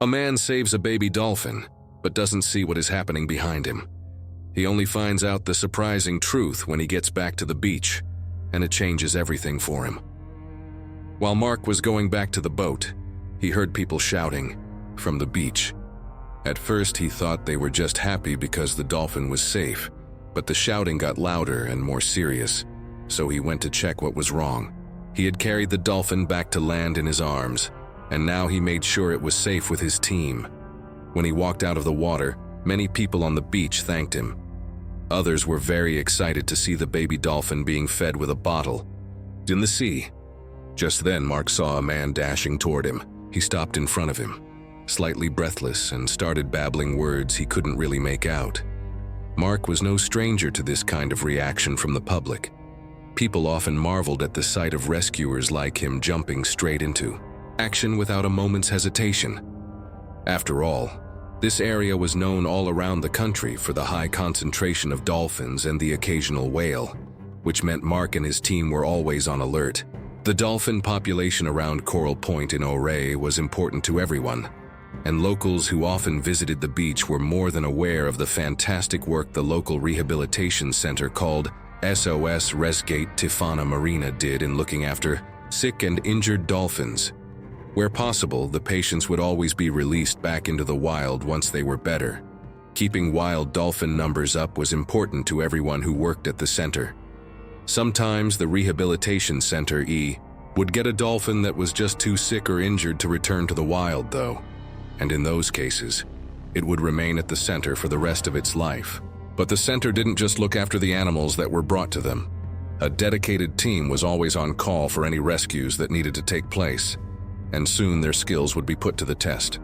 A man saves a baby dolphin, but doesn't see what is happening behind him. He only finds out the surprising truth when he gets back to the beach, and it changes everything for him. While Mark was going back to the boat, he heard people shouting from the beach. At first, he thought they were just happy because the dolphin was safe, but the shouting got louder and more serious, so he went to check what was wrong. He had carried the dolphin back to land in his arms, and now he made sure it was safe with his team. When he walked out of the water, many people on the beach thanked him. Others were very excited to see the baby dolphin being fed with a bottle in the sea. Just then, Mark saw a man dashing toward him. He stopped in front of him, slightly breathless, and started babbling words he couldn't really make out. Mark was no stranger to this kind of reaction from the public. People often marveled at the sight of rescuers like him jumping straight into action without a moment's hesitation. After all, this area was known all around the country for the high concentration of dolphins and the occasional whale, which meant Mark and his team were always on alert. The dolphin population around Coral Point in Ouray was important to everyone, and locals who often visited the beach were more than aware of the fantastic work the local rehabilitation center called SOS Resgate Tifana Marina did in looking after sick and injured dolphins. Where possible, the patients would always be released back into the wild once they were better. Keeping wild dolphin numbers up was important to everyone who worked at the center. Sometimes the rehabilitation center would get a dolphin that was just too sick or injured to return to the wild, though, and in those cases, it would remain at the center for the rest of its life. But the center didn't just look after the animals that were brought to them. A dedicated team was always on call for any rescues that needed to take place, and soon their skills would be put to the test.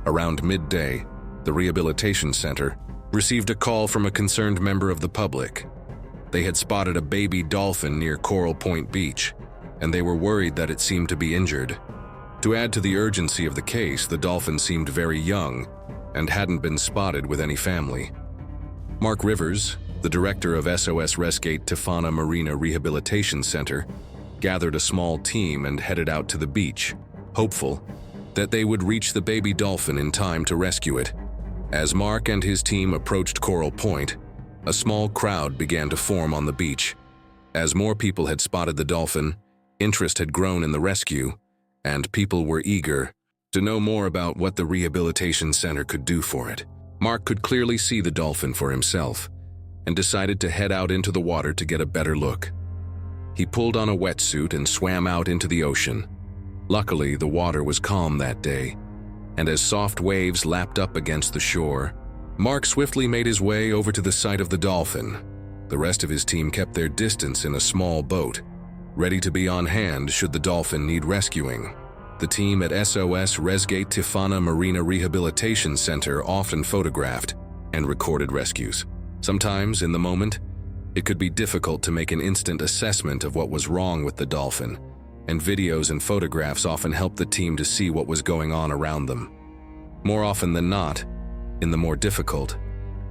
Around midday, the rehabilitation center received a call from a concerned member of the public. They had spotted a baby dolphin near Coral Point Beach, and they were worried that it seemed to be injured. To add to the urgency of the case, the dolphin seemed very young and hadn't been spotted with any family. Mark Rivers, the director of SOS Resgate Tifana Marina Rehabilitation Center, gathered a small team and headed out to the beach, hopeful that they would reach the baby dolphin in time to rescue it. As Mark and his team approached Coral Point, a small crowd began to form on the beach. As more people had spotted the dolphin, interest had grown in the rescue, and people were eager to know more about what the rehabilitation center could do for it. Mark could clearly see the dolphin for himself and decided to head out into the water to get a better look. He pulled on a wetsuit and swam out into the ocean. Luckily, the water was calm that day, and as soft waves lapped up against the shore, Mark swiftly made his way over to the site of the dolphin. The rest of his team kept their distance in a small boat, ready to be on hand should the dolphin need rescuing. The team at SOS Resgate Tifana Marina Rehabilitation Center often photographed and recorded rescues. Sometimes, in the moment, it could be difficult to make an instant assessment of what was wrong with the dolphin, and videos and photographs often helped the team to see what was going on around them. More often than not, in the more difficult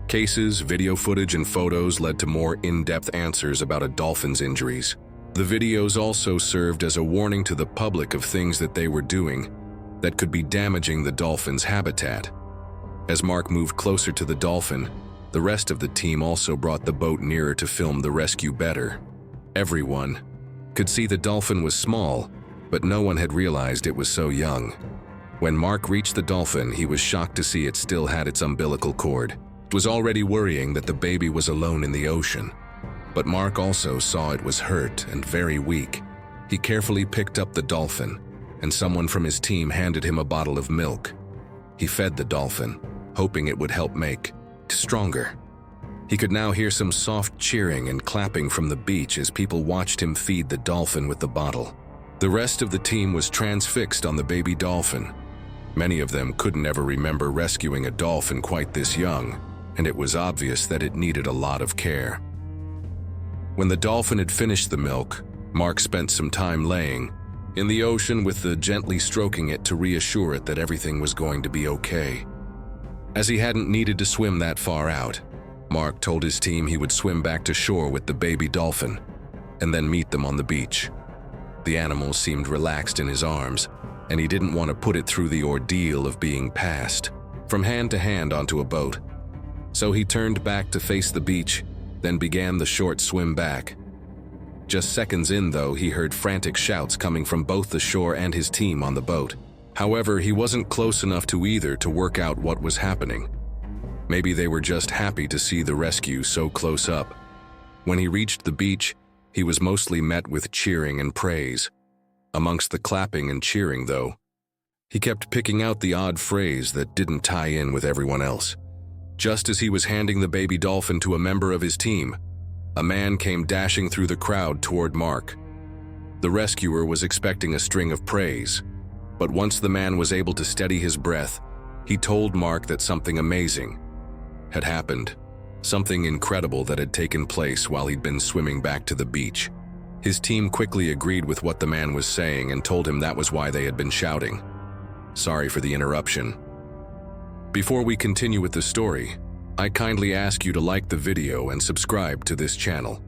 cases, video footage and photos led to more in-depth answers about a dolphin's injuries. The videos also served as a warning to the public of things that they were doing that could be damaging the dolphin's habitat. As Mark moved closer to the dolphin, the rest of the team also brought the boat nearer to film the rescue better. Everyone could see the dolphin was small, but no one had realized it was so young. When Mark reached the dolphin, he was shocked to see it still had its umbilical cord. It was already worrying that the baby was alone in the ocean. But Mark also saw it was hurt and very weak. He carefully picked up the dolphin, and someone from his team handed him a bottle of milk. He fed the dolphin, hoping it would help make it stronger. He could now hear some soft cheering and clapping from the beach as people watched him feed the dolphin with the bottle. The rest of the team was transfixed on the baby dolphin. Many of them couldn't ever remember rescuing a dolphin quite this young, and it was obvious that it needed a lot of care. When the dolphin had finished the milk, Mark spent some time laying in the ocean with the gently stroking it to reassure it that everything was going to be okay. As he hadn't needed to swim that far out, Mark told his team he would swim back to shore with the baby dolphin and then meet them on the beach. The animal seemed relaxed in his arms, and he didn't want to put it through the ordeal of being passed from hand to hand onto a boat. So he turned back to face the beach, then began the short swim back. Just seconds in, though, he heard frantic shouts coming from both the shore and his team on the boat. However, he wasn't close enough to either to work out what was happening. Maybe they were just happy to see the rescue so close up. When he reached the beach, he was mostly met with cheering and praise. Amongst the clapping and cheering, though, he kept picking out the odd phrase that didn't tie in with everyone else. Just as he was handing the baby dolphin to a member of his team, a man came dashing through the crowd toward Mark. The rescuer was expecting a string of praise, but once the man was able to steady his breath, he told Mark that something amazing had happened, something incredible that had taken place while he'd been swimming back to the beach. His team quickly agreed with what the man was saying and told him that was why they had been shouting. Sorry for the interruption. Before we continue with the story, I kindly ask you to like the video and subscribe to this channel.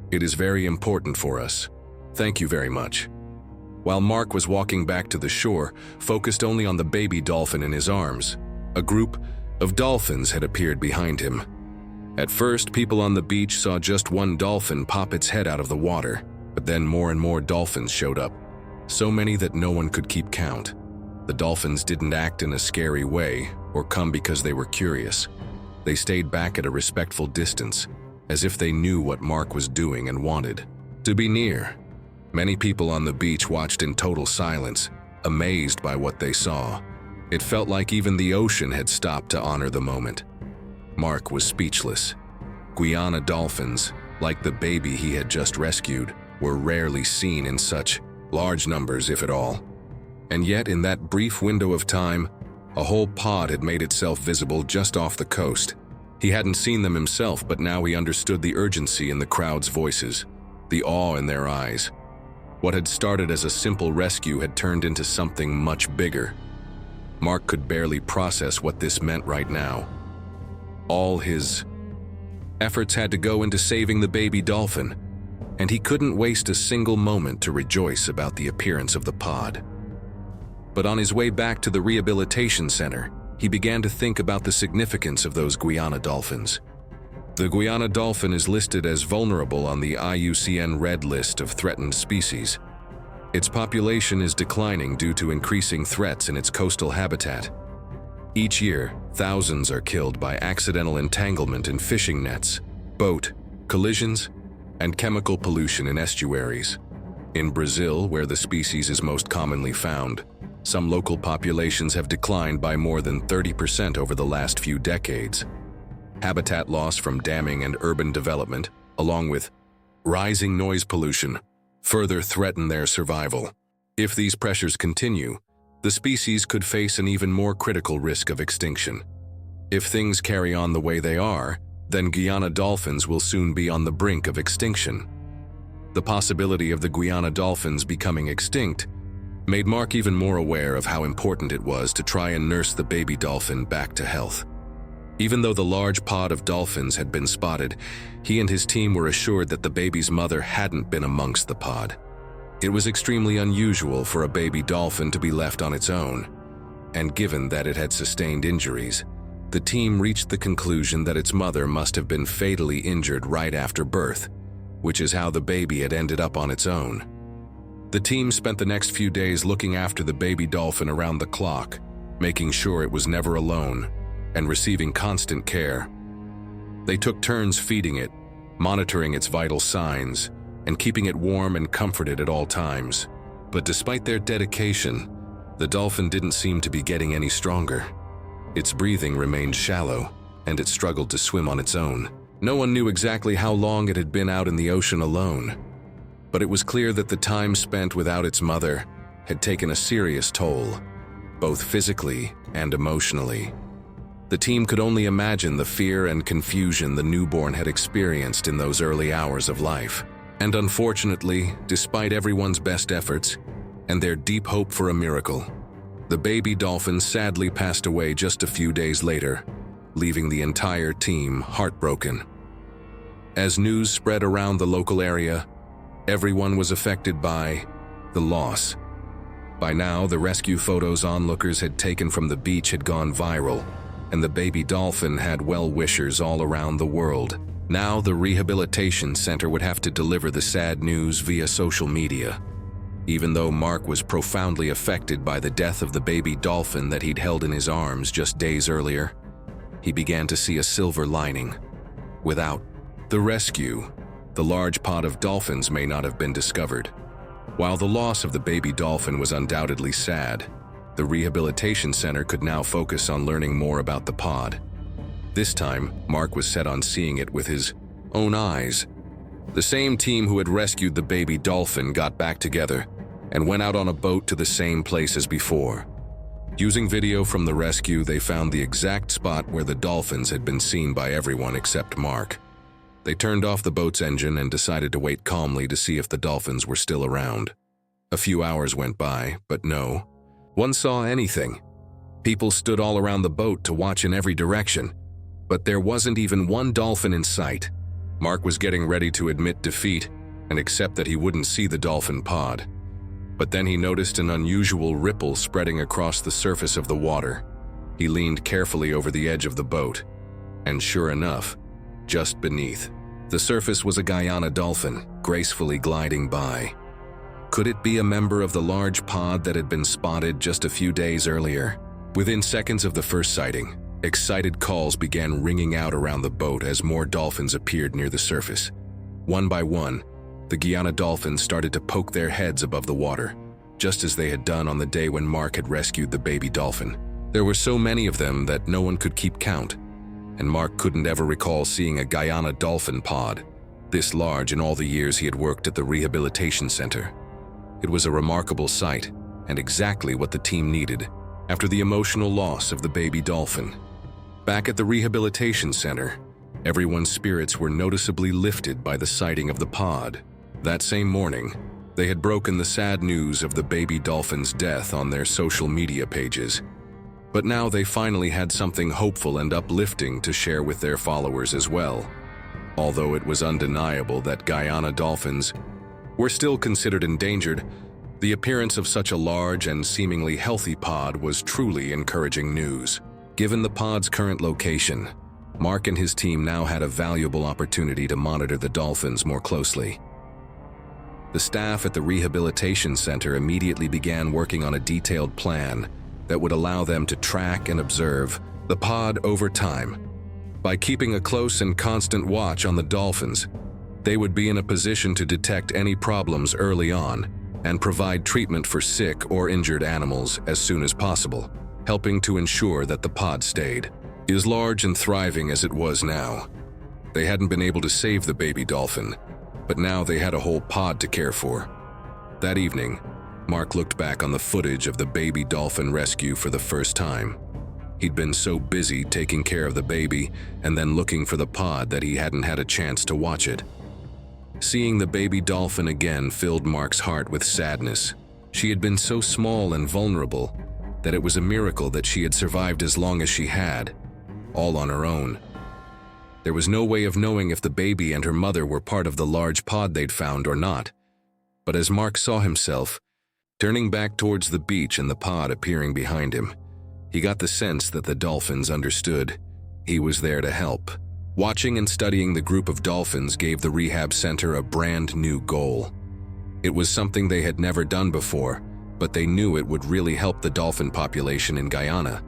It is very important for us. Thank you very much. While Mark was walking back to the shore, focused only on the baby dolphin in his arms, a group of dolphins had appeared behind him. At first, people on the beach saw just one dolphin pop its head out of the water, but then more and more dolphins showed up, so many that no one could keep count. The dolphins didn't act in a scary way or come because they were curious. They stayed back at a respectful distance, as if they knew what Mark was doing and wanted to be near. Many people on the beach watched in total silence, amazed by what they saw. It felt like even the ocean had stopped to honor the moment. Mark was speechless. Guyana dolphins, like the baby he had just rescued, were rarely seen in such large numbers, if at all. And yet, in that brief window of time, a whole pod had made itself visible just off the coast. He hadn't seen them himself, but now he understood the urgency in the crowd's voices, the awe in their eyes. What had started as a simple rescue had turned into something much bigger. Mark could barely process what this meant right now. All his efforts had to go into saving the baby dolphin, and he couldn't waste a single moment to rejoice about the appearance of the pod. But on his way back to the rehabilitation center, he began to think about the significance of those Guyana dolphins. The Guyana dolphin is listed as vulnerable on the IUCN Red List of threatened species. Its population is declining due to increasing threats in its coastal habitat. Each year, thousands are killed by accidental entanglement in fishing nets, boat collisions, and chemical pollution in estuaries. In Brazil, where the species is most commonly found, some local populations have declined by more than 30% over the last few decades. Habitat loss from damming and urban development, along with rising noise pollution, further threaten their survival. If these pressures continue, the species could face an even more critical risk of extinction. If things carry on the way they are, then Guyana dolphins will soon be on the brink of extinction. The possibility of the Guyana dolphins becoming extinct made Mark even more aware of how important it was to try and nurse the baby dolphin back to health. Even though the large pod of dolphins had been spotted, he and his team were assured that the baby's mother hadn't been amongst the pod. It was extremely unusual for a baby dolphin to be left on its own, and given that it had sustained injuries, the team reached the conclusion that its mother must have been fatally injured right after birth, which is how the baby had ended up on its own. The team spent the next few days looking after the baby dolphin around the clock, making sure it was never alone, and receiving constant care. They took turns feeding it, monitoring its vital signs, and keeping it warm and comforted at all times. But despite their dedication, the dolphin didn't seem to be getting any stronger. Its breathing remained shallow, and it struggled to swim on its own. No one knew exactly how long it had been out in the ocean alone, but it was clear that the time spent without its mother had taken a serious toll, both physically and emotionally. The team could only imagine the fear and confusion the newborn had experienced in those early hours of life. And unfortunately, despite everyone's best efforts and their deep hope for a miracle, the baby dolphin sadly passed away just a few days later, leaving the entire team heartbroken. As news spread around the local area, everyone was affected by the loss. By now, the rescue photos onlookers had taken from the beach had gone viral, and the baby dolphin had well-wishers all around the world. Now, the rehabilitation center would have to deliver the sad news via social media. Even though Mark was profoundly affected by the death of the baby dolphin that he'd held in his arms just days earlier, he began to see a silver lining. Without the rescue, the large pod of dolphins may not have been discovered. While the loss of the baby dolphin was undoubtedly sad, the rehabilitation center could now focus on learning more about the pod. This time, Mark was set on seeing it with his own eyes. The same team who had rescued the baby dolphin got back together and went out on a boat to the same place as before. Using video from the rescue, they found the exact spot where the dolphins had been seen by everyone except Mark. They turned off the boat's engine and decided to wait calmly to see if the dolphins were still around. A few hours went by, but no one saw anything. People stood all around the boat to watch in every direction, but there wasn't even one dolphin in sight. Mark was getting ready to admit defeat and accept that he wouldn't see the dolphin pod. But then he noticed an unusual ripple spreading across the surface of the water. He leaned carefully over the edge of the boat, and sure enough, just beneath the surface was a Guyana dolphin, gracefully gliding by. Could it be a member of the large pod that had been spotted just a few days earlier? Within seconds of the first sighting, excited calls began ringing out around the boat as more dolphins appeared near the surface. One by one, the Guyana dolphins started to poke their heads above the water, just as they had done on the day when Mark had rescued the baby dolphin. There were so many of them that no one could keep count, and Mark couldn't ever recall seeing a Guyana dolphin pod this large in all the years he had worked at the rehabilitation center. It was a remarkable sight, and exactly what the team needed after the emotional loss of the baby dolphin. Back at the rehabilitation center, everyone's spirits were noticeably lifted by the sighting of the pod. That same morning, they had broken the sad news of the baby dolphin's death on their social media pages. But now they finally had something hopeful and uplifting to share with their followers as well. Although it was undeniable that Guyana dolphins were still considered endangered, the appearance of such a large and seemingly healthy pod was truly encouraging news. Given the pod's current location, Mark and his team now had a valuable opportunity to monitor the dolphins more closely. The staff at the rehabilitation center immediately began working on a detailed plan that would allow them to track and observe the pod over time. By keeping a close and constant watch on the dolphins, they would be in a position to detect any problems early on and provide treatment for sick or injured animals as soon as possible, helping to ensure that the pod stayed as large and thriving as it was now. They hadn't been able to save the baby dolphin, but now they had a whole pod to care for. That evening, Mark looked back on the footage of the baby dolphin rescue for the first time. He'd been so busy taking care of the baby and then looking for the pod that he hadn't had a chance to watch it. Seeing the baby dolphin again filled Mark's heart with sadness. She had been so small and vulnerable that it was a miracle that she had survived as long as she had, all on her own. There was no way of knowing if the baby and her mother were part of the large pod they'd found or not. But as Mark saw himself turning back towards the beach and the pod appearing behind him, he got the sense that the dolphins understood. He was there to help. Watching and studying the group of dolphins gave the rehab center a brand new goal. It was something they had never done before, but they knew it would really help the dolphin population in Guyana.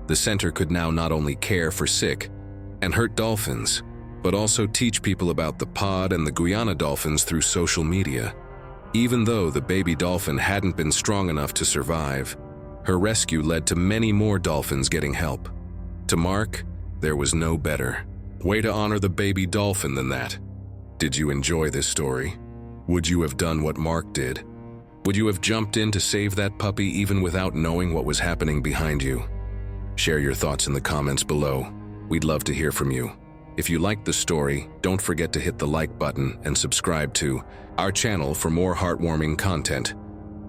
The center could now not only care for sick and hurt dolphins, but also teach people about the pod and the Guyana dolphins through social media. Even though the baby dolphin hadn't been strong enough to survive, her rescue led to many more dolphins getting help. To Mark, there was no better way to honor the baby dolphin than that. Did you enjoy this story? Would you have done what Mark did? Would you have jumped in to save that puppy even without knowing what was happening behind you? Share your thoughts in the comments below. We'd love to hear from you. If you liked the story, don't forget to hit the like button and subscribe to our channel for more heartwarming content.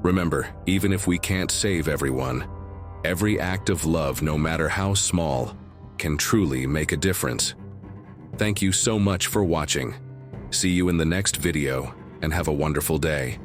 Remember, even if we can't save everyone, every act of love, no matter how small, can truly make a difference. Thank you so much for watching. See you in the next video, and have a wonderful day.